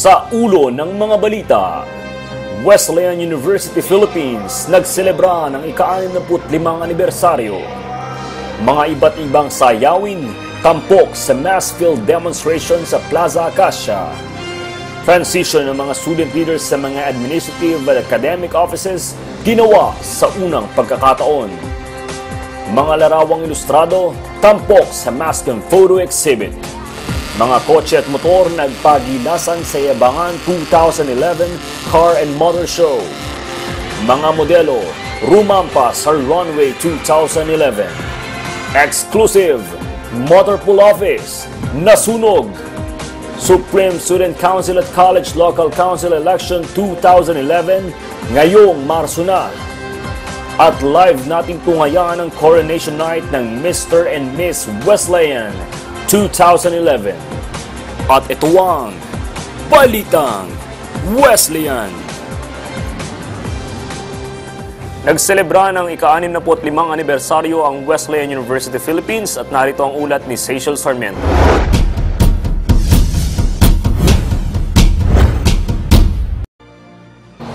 Sa ulo ng mga balita, Wesleyan University Philippines nagselebra ng ika-65 anibersaryo. Mga iba't ibang sayawin, tampok sa mass field demonstration sa Plaza Acacia. Transition ng mga student leaders sa mga administrative at academic offices ginawa sa unang pagkakataon. Mga larawang ilustrado, tampok sa mask and photo exhibit. Mga kotse at motor nagpagilasan sa Yabangan 2011 Car and Motor Show. Mga modelo, rumampa sa Runway 2011. Exclusive, Motor Pool Office, nasunog. Supreme Student Council at College Local Council Election 2011, ngayong Marso na. At live nating tunghayan ang Coronation Night ng Mr. and Miss Wesleyan 2011. At ito ang Balitang Wesleyan. Nagselebra ng ika-65 anibersaryo ang Wesleyan University Philippines at narito ang ulat ni Seychelle Sarmiento.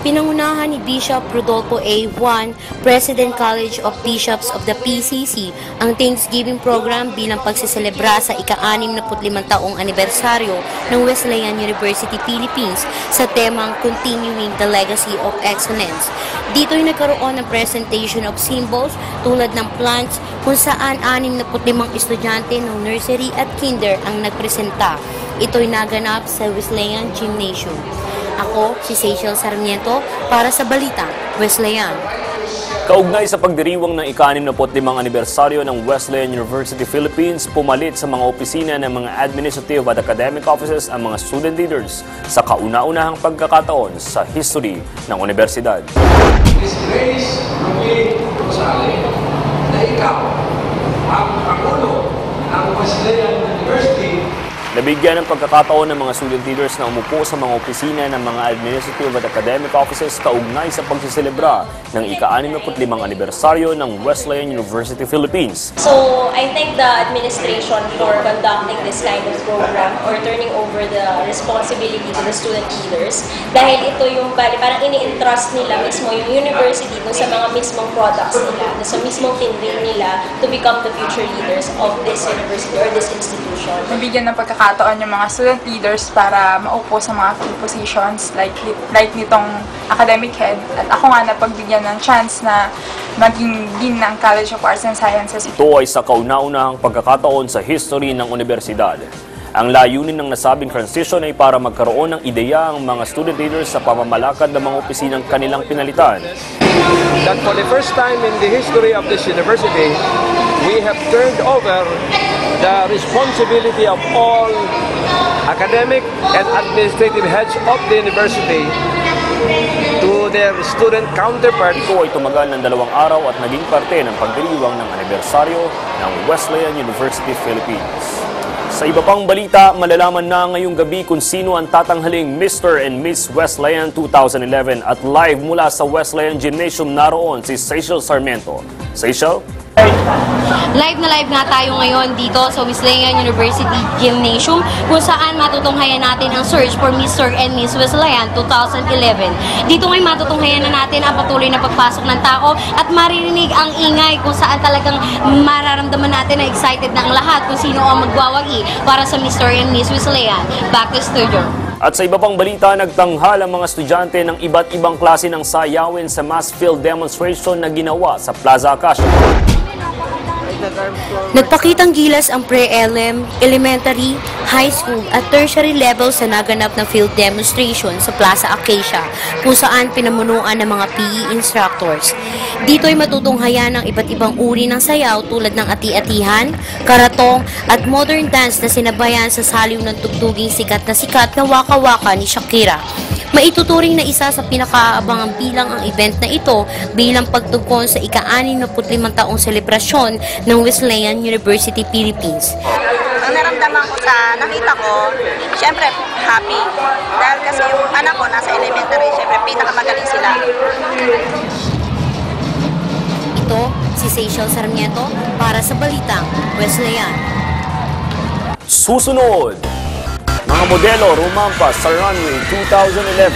Pinangunahan ni Bishop Rodolfo A. Juan, President College of Bishops of the PCC, ang Thanksgiving program bilang pagsiselebra sa ika-65 taong anibersaryo ng Wesleyan University Philippines sa temang Continuing the Legacy of Excellence. Dito'y nagkaroon ng presentation of symbols tulad ng plants kung saan 65 estudyante ng nursery at kinder ang nagpresenta. Ito'y naganap sa Wesleyan Gymnasium. Ako, si Seychelle Sarmiento, para sa Balitang Wesleyan. Kaugnay sa pagdiriwang ng ika-65 anibersaryo ng Wesleyan University Philippines, pumalit sa mga opisina ng mga administrative at academic offices ang mga student leaders sa kauna-unahang pagkakataon sa history ng universidad. Miss Grace Ruby Rosales, na ikaw ang Pangulo ng Wesleyan University. Nabigyan ng pagkakataon ng mga student leaders na umupo sa mga opisina ng mga administrative at academic offices kaugnay sa pagsiselebra ng ika-65 anibersaryo ng Wesleyan University Philippines. So, I thank the administration for conducting this kind of program or turning over the responsibility to the student leaders dahil ito yung parang ini-entrust nila mismo yung university dun sa mga mismong products nila, sa mismong tinrin nila to become the future leaders of this university or this institution. Nabigyan ng pagkakataon yung mga student leaders para maupo sa mga key positions like nitong academic head at ako nga napagbigyan ng chance na maging dean ng College of Arts and Sciences. Ito ay sa kauna-unahang pagkakataon sa history ng universidad. Ang layunin ng nasabing transition ay para magkaroon ng ideya ang mga student leaders sa pamamalakad ng mga opisinang kanilang pinalitan. That for the first time in the history of this university, we have turned over the responsibility of all academic and administrative heads of the university to their student counterpart. Ito ay tumagal ng 2 araw at naging parte ng pagdiriwang ng anibersaryo ng Wesleyan University Philippines. Sa iba pang balita, malalaman na ngayong gabi kung sino ang tatanghaling Mr. and Miss Wesleyan 2011 at live mula sa Wesleyan Gymnasium naroon si Seychelle Sarmiento. Seychelle? Live na live nga tayo ngayon dito sa Wesleyan University Gymnasium kung saan matutunghayan natin ang search for Mr. and Miss Wesleyan 2011. Dito ngayon matutunghayan na natin ang patuloy na pagpasok ng tao at maririnig ang ingay kung saan talagang mararamdaman natin na excited na ang lahat kung sino ang magwawagi para sa Mr. and Miss Wesleyan. Back to studio. At sa iba pang balita, nagtanghal ang mga estudyante ng iba't ibang klase ng sayawin sa mass field demonstration na ginawa sa Plaza Acacia. Nagpakitang gilas ang pre-LM, elementary, high school at tertiary level sa naganap na field demonstration sa Plaza Acacia kung saan pinamunuan ng mga PE instructors. Dito ay matutunghayan ng iba't ibang uri ng sayaw tulad ng ati-atihan, karatong at modern dance na sinabayan sa saliw ng tugtuging sikat na Waka Waka ni Shakira. Maituturing na isa sa pinakaabangang bilang ang event na ito bilang pagtugon sa ika-65 taong selebrasyon ng Wesleyan University Philippines. Ang naramdaman ko nakita ko, syempre happy. Dahil kasi yung anak ko nasa elementary, syempre pinakamagaling sila. Ito si Seychelle Sarmiento para sa Balitang Wesleyan. Susunod, mga Mga modelo rumampas sa runway 2011.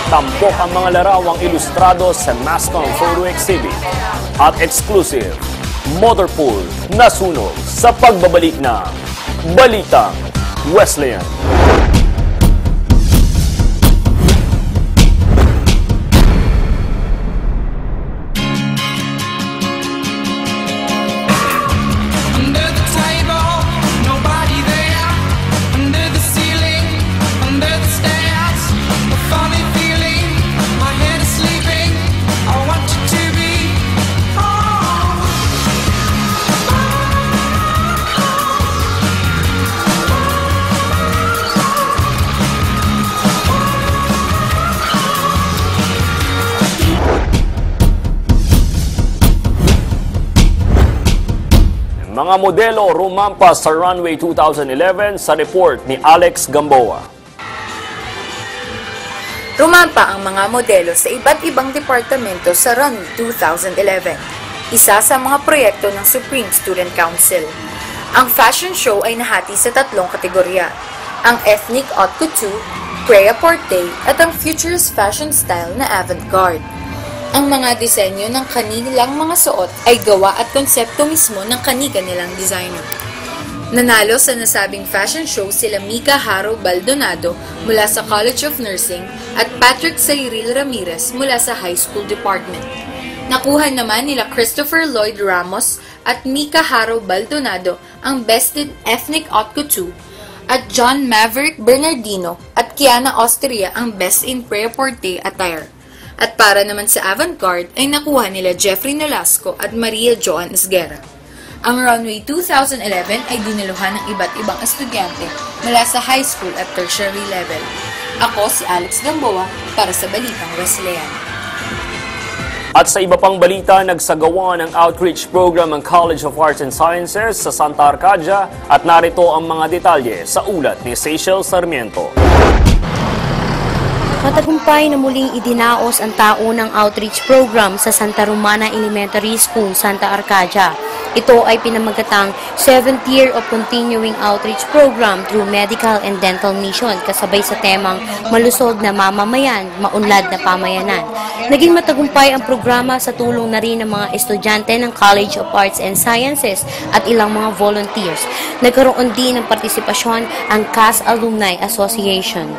Tampok ang mga larawang ilustrado sa Mascom Photo Exhibit. At exclusive, Motorpool nasunog sa pagbabalik ng Balitang Wesleyan. Mga modelo rumampas sa runway 2011 sa report ni Alex Gamboa. Rumampa ang mga modelo sa iba't ibang departamento sa runway 2011, isa sa mga proyekto ng Supreme Student Council. Ang fashion show ay nahati sa tatlong kategorya, ang ethnic haute couture, prêt-à-porter at ang futurist fashion style na avant-garde. Ang mga disenyo ng kanilang mga suot ay gawa at konsepto mismo ng kani-kanilang designer. Nanalo sa nasabing fashion show sila Mika Haro Baldonado mula sa College of Nursing at Patrick Cyril Ramirez mula sa High School Department. Nakuha naman nila Christopher Lloyd Ramos at Mika Haro Baldonado ang Best in Ethnic Haute Couture at John Maverick Bernardino at Kiana Austria ang Best in Prêt-à-porter Attire. At para naman sa avant-garde ay nakuha nila Jeffrey Nolasco at Maria Joan Esguerra. Ang runway 2011 ay dinaluhan ng iba't ibang estudyante mula sa high school at tertiary level. Ako si Alex Gamboa para sa Balitang Wesleyan. At sa iba pang balita, nagsagawa ng outreach program ang College of Arts and Sciences sa Santa Arcadia at narito ang mga detalye sa ulat ni Seychelle Sarmiento. Matagumpay na muling idinaos ang taunang outreach program sa Santa Romana Elementary School, Santa Arcadia. Ito ay pinamagatang 7th year of continuing outreach program through medical and dental mission kasabay sa temang malusog na mamamayan, maunlad na pamayanan. Naging matagumpay ang programa sa tulong na rin ng mga estudyante ng College of Arts and Sciences at ilang mga volunteers. Nagkaroon din ng partisipasyon ang CAS Alumni Association.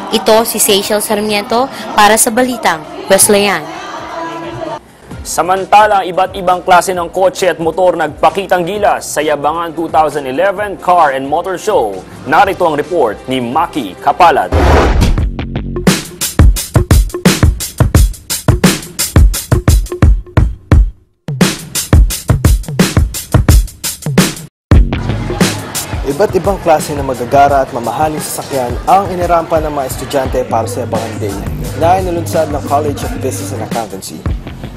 Ito si Seychelle Sarmiento para sa Balitang Wesleyan. Samantala, iba't ibang klase ng kotse at motor nagpakitang gilas sa Yabangan 2011 Car and Motor Show. Narito ang report ni Maki Kapalad. Iba't ibang klase ng magagara at mamahaling sasakyan ang inirampa ng mga estudyante para sa Yabangan Day na inilunsad ng College of Business and Accountancy.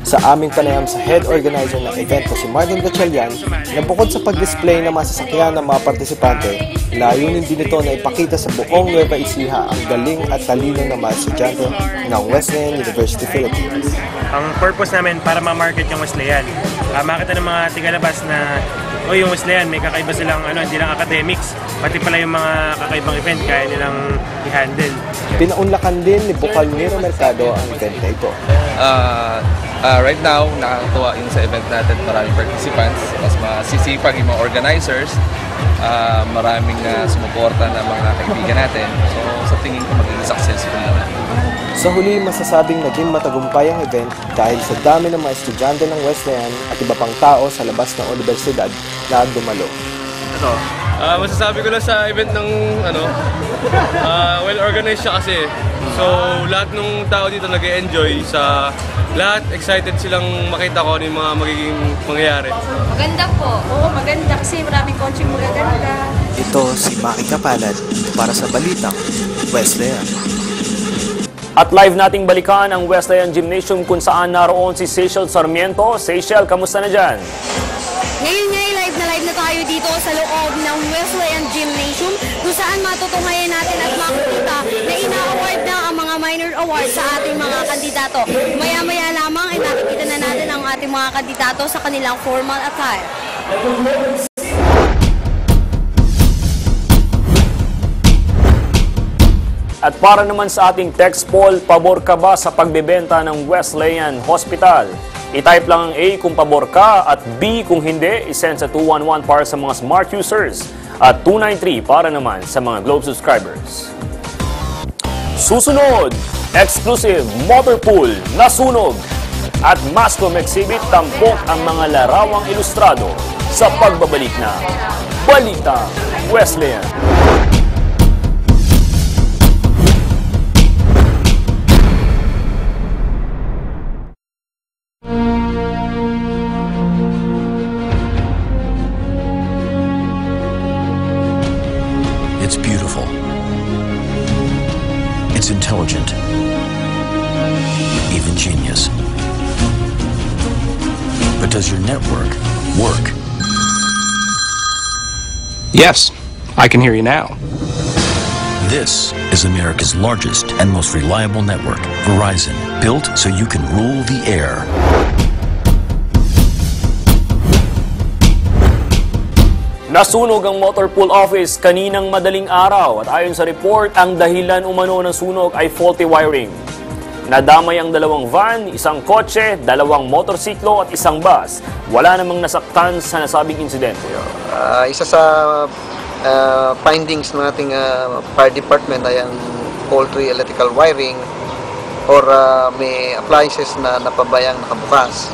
Sa aming panayam sa head organizer ng event na si Martin Gatchalian, na bukod sa pag-display ng mga sasakyan ng mga partisipante, layunin din ito na ipakita sa buong Nueva Ecija ang galing at talino ng mga estudyante ng Wesleyan University Philippines. Ang purpose namin para ma-market yung Wesleyan. Makita ng mga tigalabas na yung Wesleyan may kakaiba silang hindi lang academics, pati pala yung mga kakaibang event kaya nilang i-handle. Pinaunlakan din ni Bucalmiro Mercado ang event na ito. Right now, nakakatuwa yung sa event natin, maraming participants, mas masisipag yung mga organizers, maraming sumuporta ng mga kaibigan natin. So sa tingin ko magiging successful naman. Sa huli, masasabing naging matagumpay ang event dahil sa dami ng mga estudyante ng Wesleyan at iba pang tao sa labas ng universidad na dumalo. Masasabi ko lang sa event ng well-organized siya kasi. So lahat ng tao dito nag-enjoy sa lahat, excited silang makita ko ano yung mga magiging mangyayari. Maganda po. Oo, maganda kasi maraming coaching magaganda. Ito si Maki Kapalad para sa Balitang Wesleyan. At live nating balikan ang Wesleyan Gymnasium kung saan naroon si Seychelle Sarmiento. Seychelle, kamusta na dyan? Ngayon live na tayo dito sa loob ng Wesleyan Gymnasium kung saan matutunghayan natin at makikita na ina-award na ang mga minor awards sa ating mga kandidato. Maya-maya lamang ay nakikita na natin ang ating mga kandidato sa kanilang formal attire. At para naman sa ating text poll, pabor ka ba sa pagbebenta ng Wesleyan Hospital? I-type lang ang A kung pabor ka at B kung hindi, isend sa 211 para sa mga smart users at 293 para naman sa mga Globe subscribers. Susunod, exclusive motor pool, nasunog at Mascom exhibit tampok ang mga larawang ilustrado sa pagbabalik na Balita Wesleyan. It's beautiful. It's intelligent. Even genius. But does your network work? Yes, I can hear you now. This is America's largest and most reliable network, Verizon, built so you can rule the air. Nasunog ang motor pool office kaninang madaling araw at ayon sa report, ang dahilan umano ng sunog ay faulty wiring. Nadamay ang 2 van, 1 kotse, 2 motorsiklo at 1 bus. Wala namang nasaktan sa nasabing insidente. Isa sa findings ng ating fire department ay ang faulty electrical wiring or may appliances na napabayang nakabukas.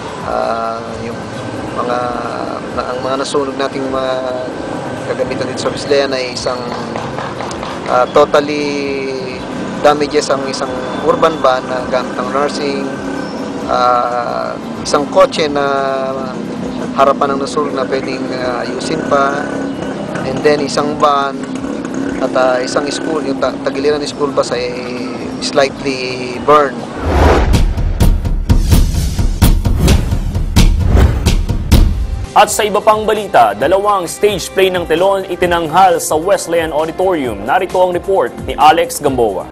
Yung ang mga nasunog nating mga kagamitan dito sa Wesleyan ay isang totally damages ang isang urban van na gamit ng nursing, isang kotse na harapan ng nasunog na pwedeng ayusin pa, and then isang van at isang school, yung tagiliran ng school bus ay slightly burned. At sa iba pang balita, 2 stage play ng telon itinanghal sa Wesleyan Auditorium. Narito ang report ni Alex Gamboa.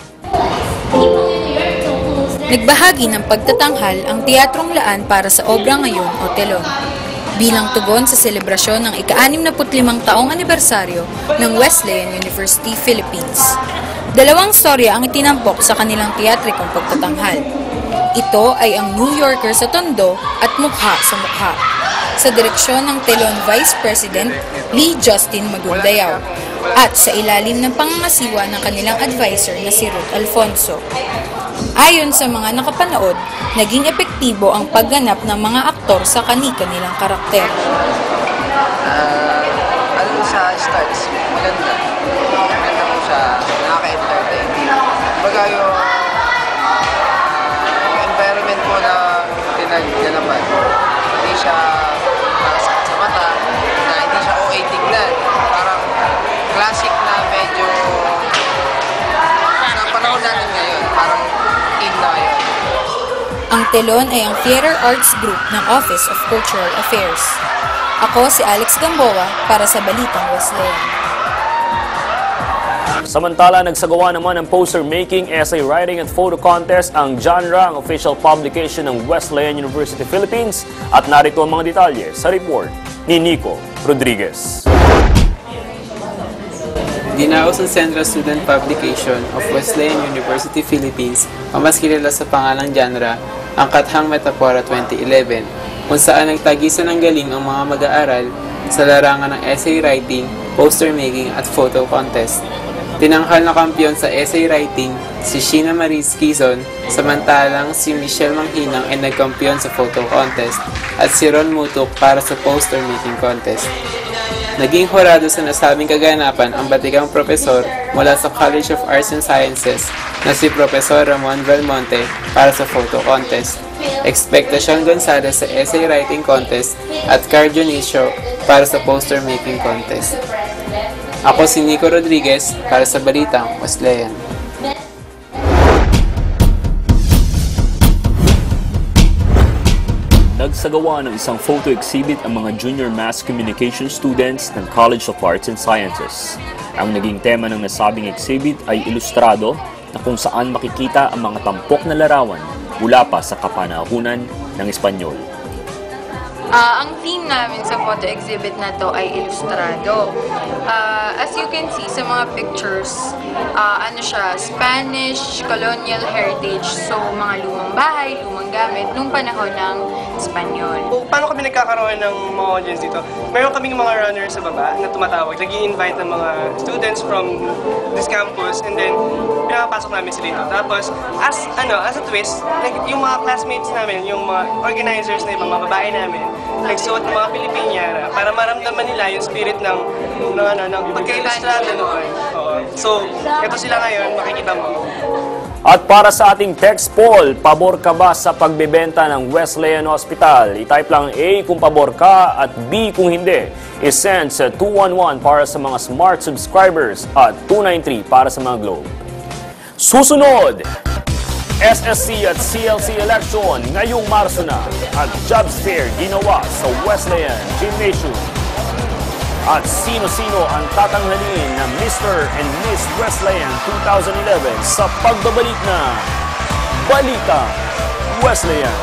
Nagbahagi ng pagtatanghal ang Teatrong Laan para sa Obra Ngayon o Telon. Bilang tugon sa selebrasyon ng ika-65 taong anibersaryo ng Wesleyan University, Philippines. 2 storya ang itinampok sa kanilang teatrikong pagtatanghal. Ito ay ang New Yorker sa tondo at Mukha sa Mukha, sa direksyon ng Telon Vice President Lee Justin Magundayaw at sa ilalim ng pangangasiwa ng kanilang advisor na si Ruth Alfonso. Ayon sa mga nakapanood, naging epektibo ang pagganap ng mga aktor sa kani-kanilang karakter. Alam sa starts, maganda. Maganda mo siya, nakaka-entertain. Kumbaga yung environment mo na pinagdanapan, hindi siya nakasakit sa mata, na hindi siya OA tignan. Parang classic na medyo sa panahon natin ngayon, parang in na yun. Ang Telon ay ang Theater Arts Group ng Office of Cultural Affairs. Ako si Alex Gamboa para sa Balitang Wesleyan. Samantala, nagsagawa naman ng poster making, essay writing at photo contest ang genre, ang official publication ng Wesleyan University Philippines. At narito ang mga detalye sa report ni Nico Rodriguez. Dinaos ang Central Student Publication of Wesleyan University Philippines o mas kilala sa pangalang genre, ang Kathang Metapora 2011, kung saan nagtagisan ng galing ang mga mag-aaral sa larangan ng essay writing, poster making at photo contest. Tinanghal na kampiyon sa essay writing si Sheena Marie Quizon, samantalang si Michelle Manghinang ay nagkampiyon sa photo contest at si Ron Mutuk para sa poster making contest. Naging hurado sa nasabing kaganapan ang batikang profesor mula sa College of Arts and Sciences na si Professor Ramon Belmonte para sa photo contest, Expectacion Gonzalez sa essay writing contest at Carl Dionisio para sa poster making contest. Ako si Nico Rodriguez para sa Balitang Wesleyan. Nagsagawa ng isang photo exhibit ang mga junior mass communication students ng College of Arts and Sciences. Ang naging tema ng nasabing exhibit ay ilustrado na kung saan makikita ang mga tampok na larawan mula pa sa kapanahunan ng Espanyol. Ang theme namin sa photo exhibit na to ay ilustrado. As you can see sa mga pictures, ano siya, Spanish colonial heritage. So, mga lumang bahay, lumang gamit, nung panahon ng Espanyol. Paano kami nagkakaroon ng mga audience dito? Meron kaming mga runners sa baba na tumatawag. Nag-i-invite ng mga students from this campus and then pinapasok namin sila dito. Tapos, as a twist, yung mga classmates namin, yung mga organizers na ibang mga babae namin, nagsuot ng mga Pilipiniana para maramdaman nila yung spirit ng pagka-ilustrado noon. So, ito sila ngayon, makikita mo. At para sa ating text poll, pabor ka ba sa pagbebenta ng Wesleyan Hospital? I-type lang A kung pabor ka at B kung hindi. I-send sa 211 para sa mga smart subscribers at 293 para sa mga Globe. Susunod, SSC at CLC election ngayong Marso na at jobs fair ginawa sa Wesleyan Gymnasium. At sino-sino ang tatanghalin na Mr. and Miss Wesleyan 2011 sa pagbabalik na Balita Wesleyan.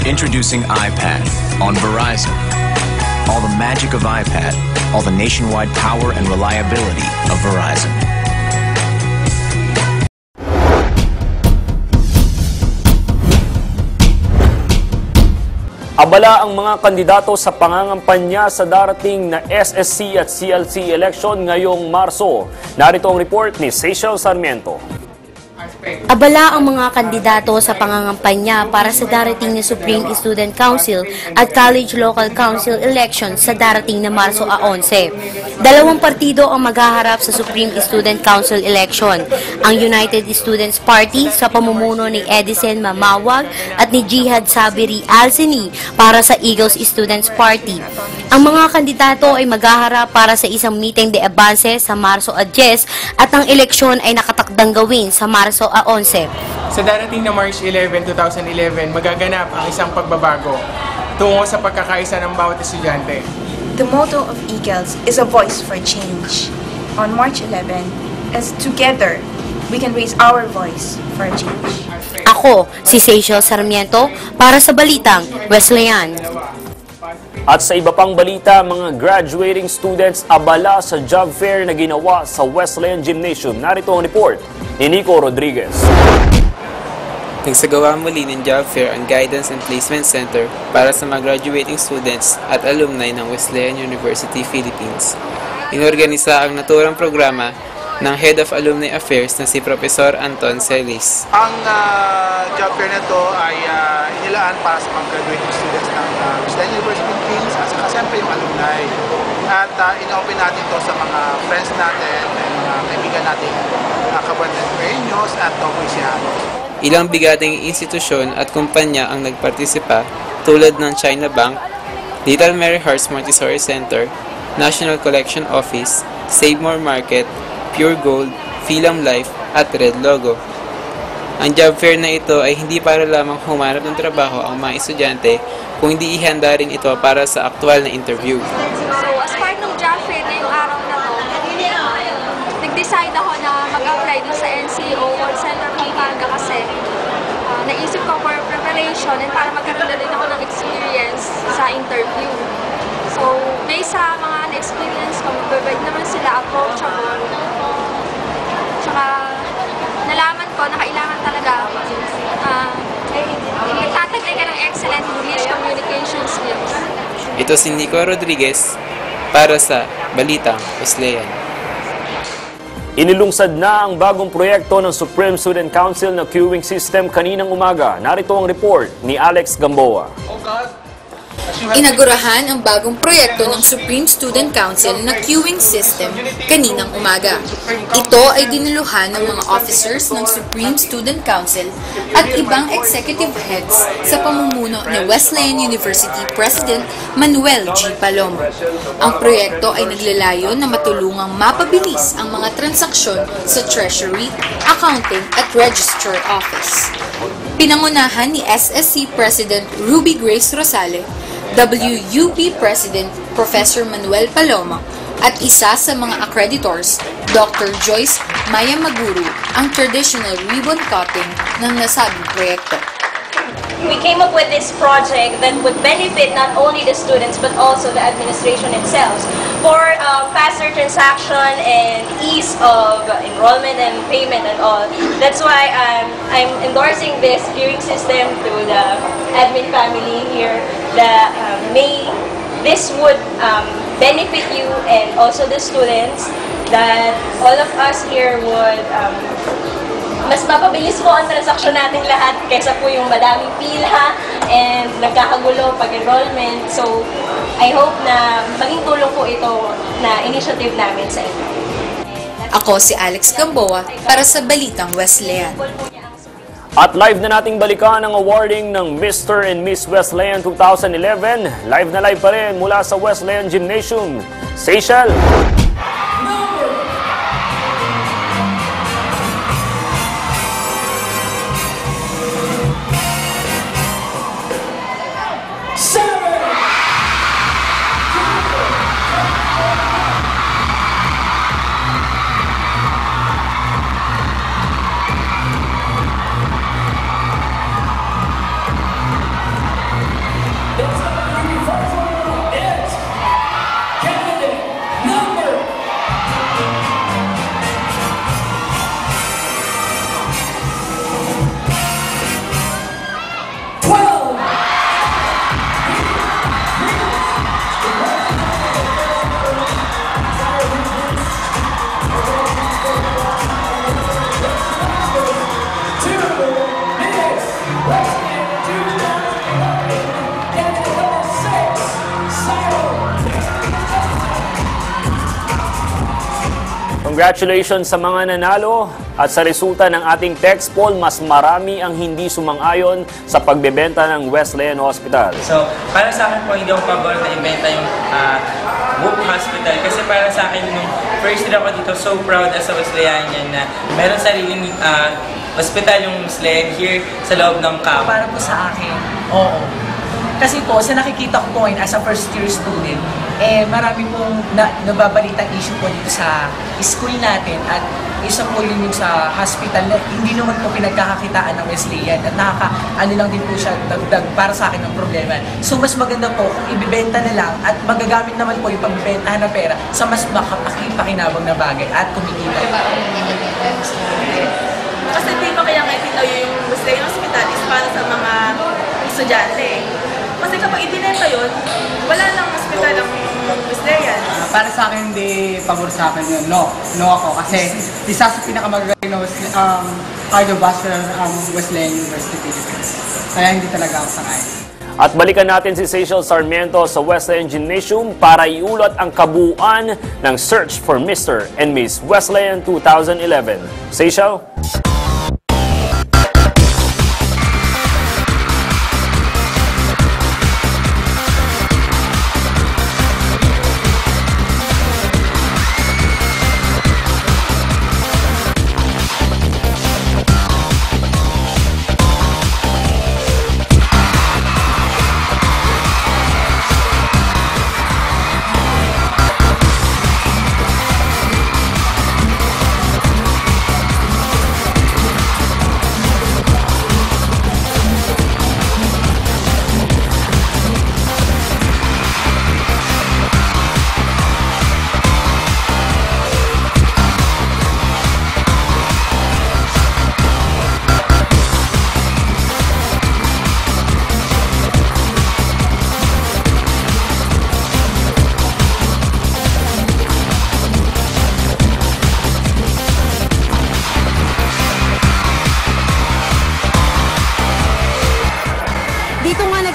Introducing iPad on Verizon. All the magic of iPad, all the nationwide power and reliability of Verizon. Abala ang mga kandidato sa pangangampanya sa darating na SSC at CLC election ngayong Marso. Narito ang report ni Seychelles Sarmiento. Abala ang mga kandidato sa pangangampanya para sa darating na Supreme Student Council at College Local Council election sa darating na Marso 11. Dalawang partido ang maghaharap sa Supreme Student Council election, ang United Students Party sa pamumuno ni Edison Mamawag at ni Jihad Sabiri Alzini para sa Eagles Students Party. Ang mga kandidato ay maghaharap para sa isang meeting de avance sa Marso 10 at ang eleksyon ay nakatakdang gawin sa Marso 11. Sa darating na March 11, 2011, magaganap ang isang pagbabago tungo sa pagkakaisa ng bawat estudyante. The motto of Eagles is a voice for change. On March 11, as together, we can raise our voice for change. Ako, si Seychelles Sarmiento, para sa Balitang Wesleyan. At sa iba pang balita, mga graduating students abala sa job fair na ginawa sa Wesleyan Gymnasium. Narito ang report ni Nico Rodriguez. Nagsagawa muli ng job fair ang Guidance and Placement Center para sa mga graduating students at alumni ng Wesleyan University, Philippines. Inorganisa ang naturang programa ng Head of Alumni Affairs na si Professor Anton Celis. Ang job fair na to ay inilaan para sa mga graduating students ng Wesleyan University, Philippines at saka siyempre yung alumni. At in-open natin to sa mga friends natin, mga kaibigan natin, kabarangay-nyos at Togoysianos. Ilang bigading institusyon at kumpanya ang nagpartisipa tulad ng China Bank, Little Mary Hearts Montessori Center, National Collection Office, Save More Market, Pure Gold, Philam Life at Red Logo. Ang job fair na ito ay hindi para lamang humanap ng trabaho ang mga estudyante, kung hindi ihanda rin ito para sa aktual na interview. So as part ng job fair na yung araw na to, nag-decide ako na mag-apply dun sa NCO or Center Pampanga kasi naisip ko for preparation and para magkaroon na din ako ng experience sa interview. So, based sa mga na-experience ko, magbabait naman sila, approachable. Tsaka, nalaman ko na kailangan talaga nagtataglay ka ng excellent English communication skills. Ito si Nico Rodriguez para sa Balitang Wesleyan. Inilungsad na ang bagong proyekto ng Supreme Student Council na queuing system kaninang umaga. Narito ang report ni Alex Gamboa. Inagurahan ang bagong proyekto ng Supreme Student Council na queuing system kaninang umaga. Ito ay dinuluhan ng mga officers ng Supreme Student Council at ibang executive heads sa pamumuno ni Wesleyan University President Manuel G. Palomo. Ang proyekto ay naglalayo na matulungang mapabilis ang mga transaksyon sa Treasury, Accounting at Register Office. Pinangunahan ni SSC President Ruby Grace Rosale, WUP President Professor Manuel Palomo, at isa sa mga accreditors, Dr. Joyce Maya Maguru, ang traditional ribbon cutting ng nasabing proyekto. We came up with this project that would benefit not only the students but also the administration itself for faster transaction and ease of enrollment and payment and all. That's why I'm endorsing this queuing system to the admin family here that this would benefit you and also the students, that all of us here would mas mapabilis po ang transaksyon natin lahat kaysa po yung madaming pila and nagkakagulo pag-enrollment. So, I hope na maging tulong po ito na initiative namin sa inyo. Ako si Alex Gamboa para sa Balitang Wesleyan. At live na nating balikan ang awarding ng Mr. and Miss Wesleyan 2011. Live na live pa rin mula sa Wesleyan Gymnasium. Seychelles! Congratulations sa mga nanalo at sa resulta ng ating text poll, mas marami ang hindi sumang-ayon sa pagbebenta ng Wesleyan Hospital. So, para sa akin po, hindi ako pabor na ibenta yung WUP Hospital kasi para sa akin, nung first year ako dito, so proud as a Wesleyanian na meron sariling hospital yung Wesleyan here sa loob ng camp. Para po sa akin, oo. Kasi po, sa nakikita ko po ngayon as a first year student, marami pong nababalitang issue po dito sa school natin at isa po yun yung sa hospital na hindi naman po pinagkakakitaan ng Wesleyan at ano lang din po siya dagdag para sa akin ng problema. So mas maganda po kung ibibenta na lang at magagamit naman po yung pagbibentahan ng pera sa mas pakinabang na bagay at kumikita. Kasi di ba kaya ngayon tinayo yung Wesleyan Hospital is para sa mga estudyante. Kasi kapag ibinenta yun, wala lang hospital ang Wesleyan. Para sa akin, hindi pabor sa akin yun. No ako. Kasi isa sa pinakamagagaling na cardiovascular Wesleyan University. Kaya hindi talaga ako sangayon. At balikan natin si Seychelles Sarmiento sa Wesleyan Gymnasium para iulot ang kabuuan ng Search for Mr. and Miss Wesleyan 2011. Seychelles?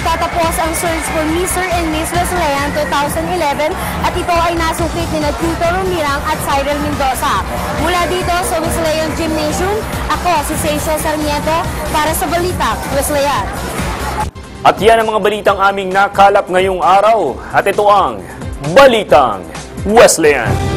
Magtatapos ang search for Mr. and Miss Wesleyan 2011 at ito ay nasukit ni Tito Romirang at Cyril Mendoza. Mula dito sa Wesleyan Gymnasium, ako si Seixo Sarmiento para sa Balitang Wesleyan. At yan ang mga balitang aming nakalap ngayong araw. At ito ang Balitang Wesleyan.